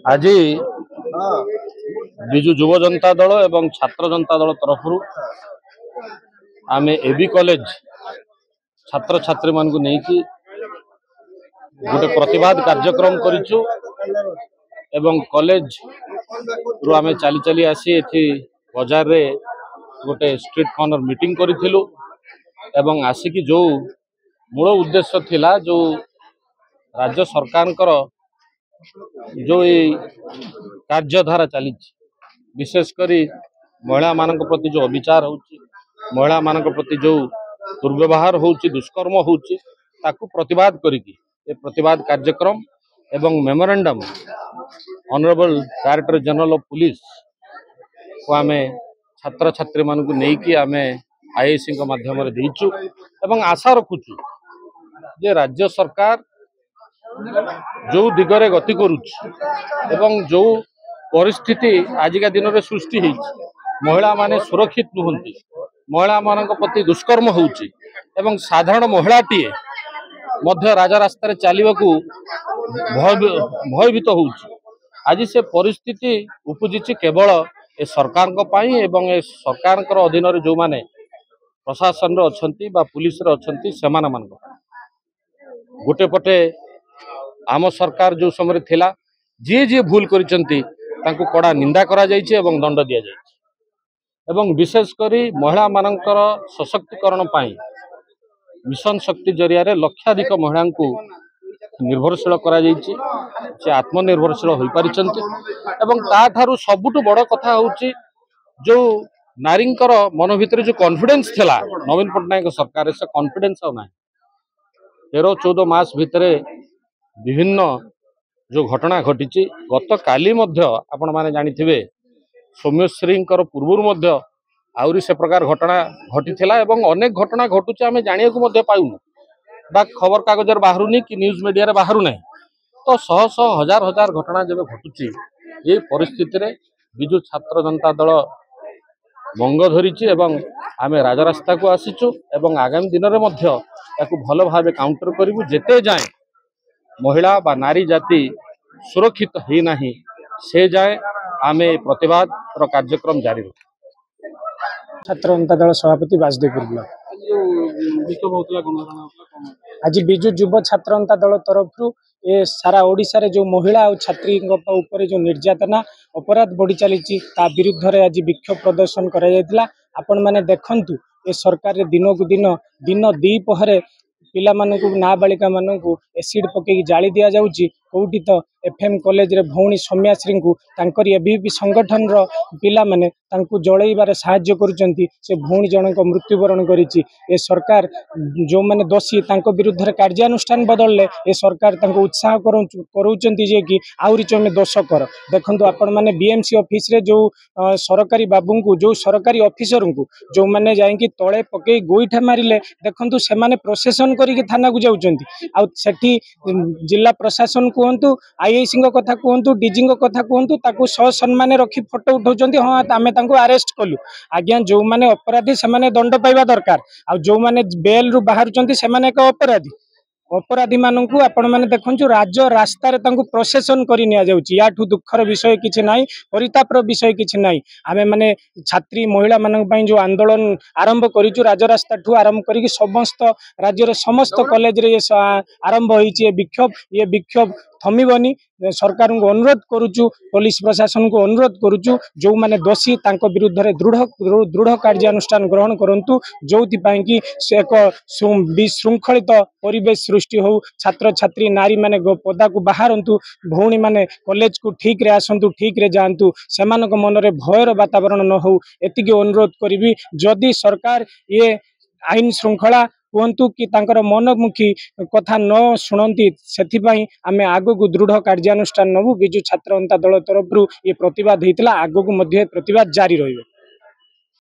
आज विजु युव जनता दल एवं छात्र जनता दल तरफ आम एबी कॉलेज छात्र छात्री मान नहीं गोटे प्रतिवाद कार्यक्रम करिचु एवं कॉलेज रु आम चली चली आसी एथि बाजार रे गोटे स्ट्रीट कॉर्नर मीटिंग करिथिलु एवं आसिकी जो मूल उद्देश्य थिला जो राज्य सरकार जो कार्यधारा चली विशेषकर महिला मान प्रति जो अविचार हो महिला मान प्रति जो दुर्व्यवहार हो दुष्कर्म हो प्रतिवाद करिकी ये प्रतिवाद कार्यक्रम एवं memorandum honourable director general of police को आम छात्र छात्री मान नहीं आम आईआईसी माध्यम देचु एवं आशा रखुचु जे राज्य सरकार जो दिगरे गति करुच्ची जो परिस्थिति आजिका दिन में सृष्टि महिला माने सुरक्षित नुहंती महिला मान प्रति दुष्कर्म होउची एवं साधारण महिलाटीए मध्य राजा रास्तार चलने को भयभीत होउची आज से परिस्थिति उपजिची केवल ए सरकार एवं ए सरकार अधीन जो माने प्रशासन अच्छी पुलिस अच्छी से गोटे पटे आम सरकार जो समय थिला जी जी भूल करिसेंती तांको कड़ा निंदा करा जायछि एवं दंड दिया जायछि एवं विशेषकर महिला मानकर सशक्तिकरण पाई मिशन शक्ति जरिया रे लक्षाधिक महिला को निर्भरशील करा जायछि से आत्मनिर्भरशील होई पारिछंती एवं ता थारु सबुटु बड़ कथा होउछि जो नारींकर मन भितर जो कॉन्फिडेंस थिला नवीन पटनायक सरकार से कॉन्फिडेंस आ ना 13-14 मास भितर विभिन्न जो घटना घटी गत काली आपण माने जानिथिबे सौम्यश्री पूर्व आउरी से प्रकार घटना घटी एवं अनेक घटना घटुचे आम जानिया को पाऊनु बा खबर कागजर बाहरुनी कि न्यूज मीडिया रे बाहरु नहीं तो शह शह हजार हजार घटना जब घटुची ये परिस्थिति रे विजु छात्र जनता दल मंग धरीची एवं आम राजरास्ता को आसीचु एवं आगामी दिन में भल भाव काउंटर करूँ जेते जाए महिला बा नारी जाति सुरक्षित ही नहीं से जाए आम प्रतिवाद कार्यक्रम जारी रखु। छात्र जनता दल सभापति वासुदेव आज विजु युव छात्र जनता दल तरफ ये सारा ओडिशा रे जो महिला और छात्री ऊपर जो निर्यातना अपराध बढ़ी चली विरुद्ध रे आज विक्षोभ प्रदर्शन करा जायतिला। आपण माने देखंतु ये सरकार रे दिन को दिन दी पहरे पिला मानकु नाबालिका मानकु एसिड पकई जाली दिया जाउची कोउटी तो एफएम कॉलेज रे भौणी सौम्याश्री को तांकर एबीपी संगठन रो पिला माने तांकु जळैबार सहाय्य करूचंती से भौणी जनक मृत्युवरण करिची ए सरकार जो माने दोषी तांको विरुद्ध रे कार्यानुष्ठान बदलले ए सरकार तांको उत्साह करूचंती जे कि आउरी चमे दोष कर देखंतु आपण माने बीएमसी ऑफिस रे जो सरकारी बाबू को जो सरकारी ऑफिसर को जो माने जाई कि तळे पकई गोईठा मारिले देखंतु से माने प्रोसेसन करी कि थाना को जाउचंती आ सेठी जिला प्रशासन कहतु आईआईसी कथा कहतु डीजी कथा कहतु ताकू सम्मान रखी फोटो उठाउछंती हाँ आमे तांको अरेस्ट कलु आज्ञा जो माने अपराधी से माने दंड पाइबा दरकार आ जो माने बेल रु बाहरुचंती से माने एक अपराधी मानू आपण मैंने देखु राज्य रास्ता प्रोसेसन कर याठू दुखर विषय किसी ना परितापर विषय किसी ना आम मैंने छात्री महिला मान जो आंदोलन आरंभ करूँ राजरास्ता ठू आरंभ कर समस्त राज्य समस्त कॉलेज रे आरंभ होइए विक्षोभ थमिबनी सरकार को अनुरोध करुचु पुलिस प्रशासन को अनुरोध करुचु जो माने दोषी तांको विरुद्ध रे दृढ़ कार्यानुष्ठान ग्रहण करंतु जोथि कि एक विशृंखलित परिवेश सृष्टि हो छात्र छात्री नारी माने पदा को बाहरंतु भौणी माने कॉलेज को ठीक रे आसंतु ठीक रे जानतु सेमानक मन रे भयर वातावरण न हो एतिके अनुरोध करिवि जदि सरकार ये आईन श्रृंखला कहतु कि तांकर मनमुखी कथा न शुणती से आमे आगो को दृढ़ कार्यानुष्ठान नबु विजु छात्र जनता दल तरफ ये प्रतिवाद होता आगो को प्रतिवाद जारी रहिबो।